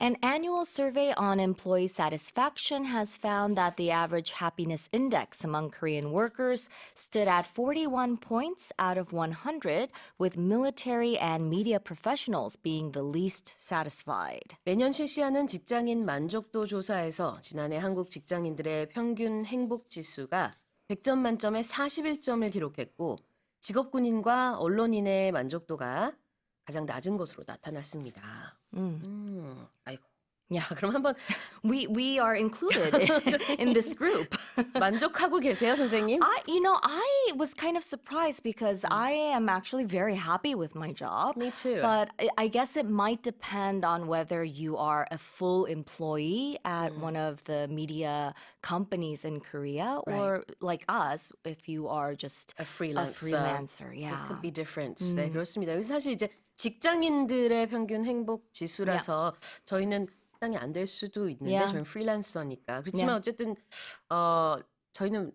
An annual survey on employee satisfaction has found that the average happiness index among Korean workers stood at 41 points out of 100, with military and media professionals being the least satisfied. 매년 실시하는 직장인 만족도 조사에서 지난해 한국 직장인들의 평균 행복 지수가 100점 만점에 41점을 기록했고 직업군인과 언론인의 만족도가 가장 낮은 것으로 나타났습니다. 아이고. Yeah. 자, 그럼 한번 We are included in this group. 만족하고 계세요, 선생님? I was kind of surprised because I am actually very happy with my job. Me too. But I guess it might depend on whether you are a full employee at one of the media companies in Korea or like us, if you are just A a freelancer. freelancer. It Yeah. could be different. 네, 그렇습니다. 여기 사실 이제 직장인들의 평균 행복 지수라서 저희는 상당히 안 될 수도 있는데 Yeah. 저희는 프리랜서니까. 그렇지만 어쨌든 저희는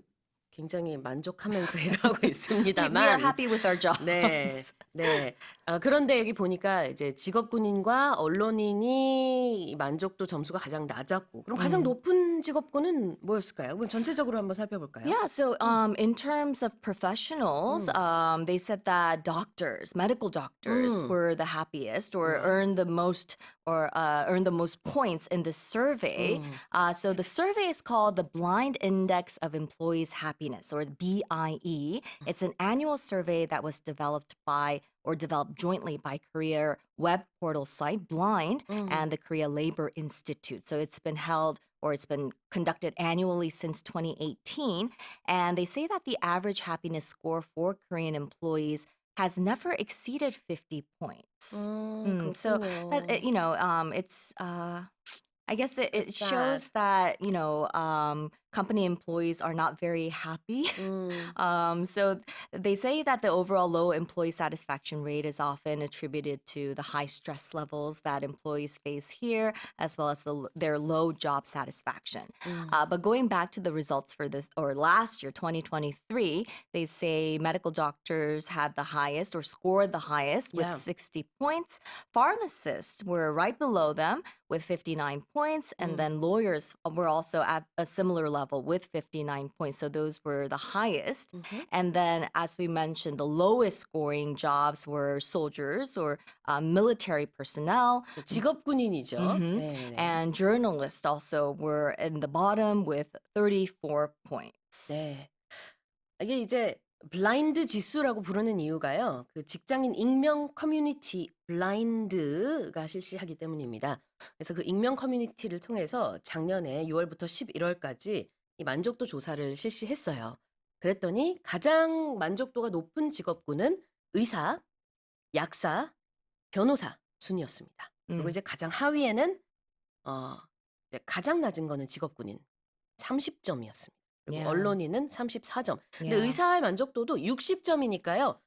굉장히 만족하면서 일하고 We are 있습니다만 happy with our jobs. 네. 네. 그런데 여기 보니까 이제 직업군인과 언론인이 만족도 점수가 가장 낮았고 그럼 가장 높은 직업군은 뭐였을까요? 그럼 전체적으로 한번 살펴볼까요? Yeah, so in terms of professionals, they said that doctors, medical doctors, were the happiest or earned the most points in this survey. So the survey is called the Blind Index of Employees' Happiness, or BIE. It's an annual survey that was developed jointly by Korea web portal site Blind and the Korea Labor Institute. So it's been conducted annually since 2018. And they say that the average happiness score for Korean employees has never exceeded 50 points. So, 그렇군요. it's, I guess it sad. shows that, company employees are not very happy. So they say that the overall low employee satisfaction rate is often attributed to the high stress levels that employees face here, as well as their low job satisfaction. But going back to the results for this, or last year, 2023, they say medical doctors had the highest or scored the highest with Yeah. 60 points. Pharmacists were right below them with 59 points, and then lawyers were also at a similar level with 59 points. So those were the highest. And then, as we mentioned, the lowest scoring jobs were soldiers or military personnel. 직업군인이죠. 네. And journalists also were in the bottom with 34 points. 네. 이게 이제 블라인드 지수라고 부르는 이유가요. 그 직장인 익명 커뮤니티 블라인드가 실시하기 때문입니다. 그래서 그 익명 커뮤니티를 통해서 작년에 6월부터 11월까지 이 만족도 조사를 실시했어요. 그랬더니 가장 만족도가 높은 직업군은 의사, 약사, 변호사 순이었습니다. 그리고 이제 가장 하위에는 이제 가장 낮은 거는 직업군인 30점이었습니다. 그리고 Yeah. 언론인은 34점. 근데 Yeah. 의사의 만족도도 60점이니까요.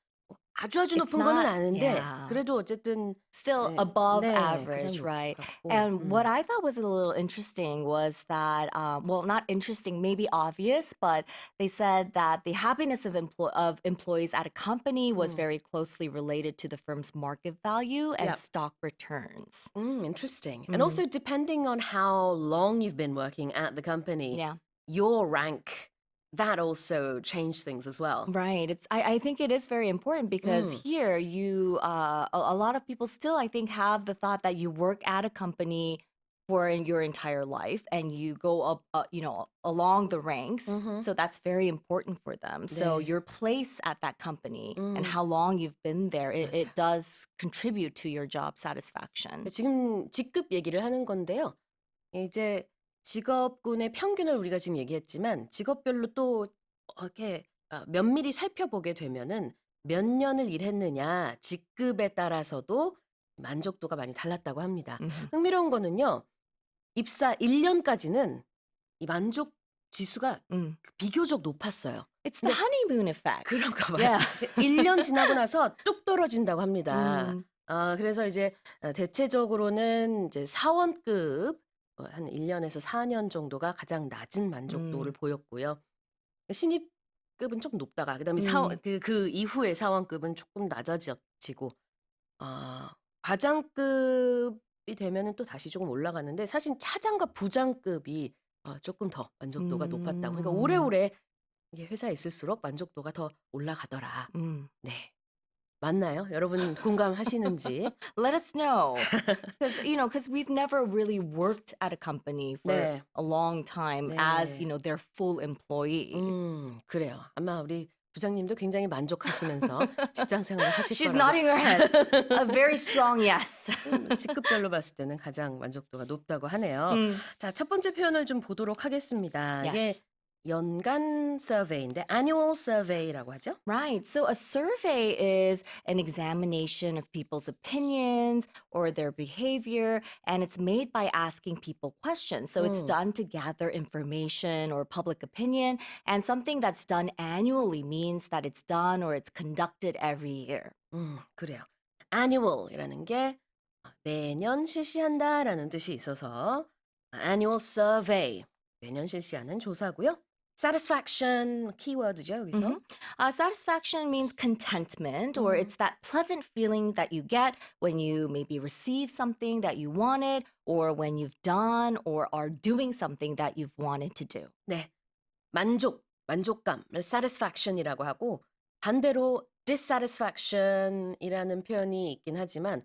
아주 It's 높은 거는 not- 아닌데 yeah. 그래도 어쨌든 Still 네, above 네, average, 가장 right? 높았고. And what I thought was a little interesting was that, well, not interesting, maybe obvious, but they said that the happiness of employees at a company was very closely related to the firm's market value and Yep. stock returns. Interesting. And also depending on how long you've been working at the company, Yeah. your rank, that also changed things as well. Right. I think it is very important because here a lot of people still, I think, have the thought that you work at a company for your entire life and you go up, along the ranks. So that's very important for them. So 네. your place at that company and how long you've been there, it does contribute to your job satisfaction. 지금 직급 얘기를 하는 건데요. 이제 직업군의 평균을 우리가 지금 얘기했지만 직업별로 또 이렇게 면밀히 살펴보게 되면은 몇 년을 일했느냐 직급에 따라서도 만족도가 많이 달랐다고 합니다. 흥미로운 거는요. 입사 1년까지는 이 만족 지수가 비교적 높았어요. It's the honeymoon effect. 그런가 봐요. Yeah. 1년 지나고 나서 뚝 떨어진다고 합니다. 그래서 이제 대체적으로는 이제 사원급 한 1년에서 4년 정도가 가장 낮은 만족도를 보였고요. 신입급은 조금 높다가 그다음에 사원 그 이후에 사원급은 조금 낮아지고 과장급의 되면은 또 다시 조금 올라가는데 사실 차장과 부장급이 조금 더 만족도가 높았다고. 그러니까 오래오래 이게 회사에 있을수록 만족도가 더 올라가더라. 네. 맞나요? 여러분 공감하시는지? Let us know. Because we've never really worked at a company for 네. a long time as, 네. their full employee. 그래요. 아마 우리 부장님도 굉장히 만족하시면서 직장 생활을 하실 She's 거라고. nodding her head. A very strong yes. 직급별로 봤을 때는 가장 만족도가 높다고 하네요. 자, 첫 번째 표현을 좀 보도록 하겠습니다. 이게 Yes. 연간 서베이인데 annual survey라고 하죠? Right. So a survey is an examination of people's opinions or their behavior, and it's made by asking people questions. So it's done to gather information or public opinion, and something that's done annually means that it's done or it's conducted every year. 그래요. annual이라는 게 매년 실시한다라는 뜻이 있어서 annual survey, 매년 실시하는 조사고요. satisfaction 키워드죠, 여기서. Satisfaction means contentment, or it's that pleasant feeling that you get when you maybe receive something that you wanted, or when you've done or are doing something that you've wanted to do. 네. 만족감을 satisfaction이라고 하고 반대로 dissatisfaction이라는 표현이 있긴 하지만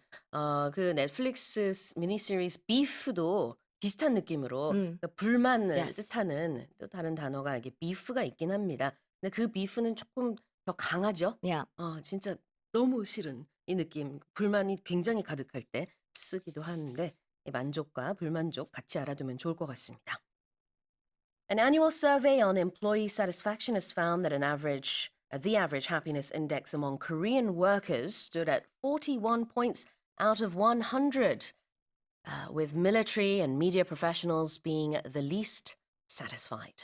그 넷플릭스 미니 시리즈 beef도 비슷한 느낌으로 그러니까 불만을 Yes. 뜻하는 또 다른 단어가 이게 beef가 있긴 합니다. 근데 그 beef는 조금 더 강하죠. Yeah. 진짜 너무 싫은 이 느낌, 불만이 굉장히 가득할 때 쓰기도 하는데 이 만족과 불만족 같이 알아두면 좋을 것 같습니다. An annual survey on employee satisfaction has found that the average happiness index among Korean workers stood at 41 points out of 100, with military and media professionals being the least satisfied.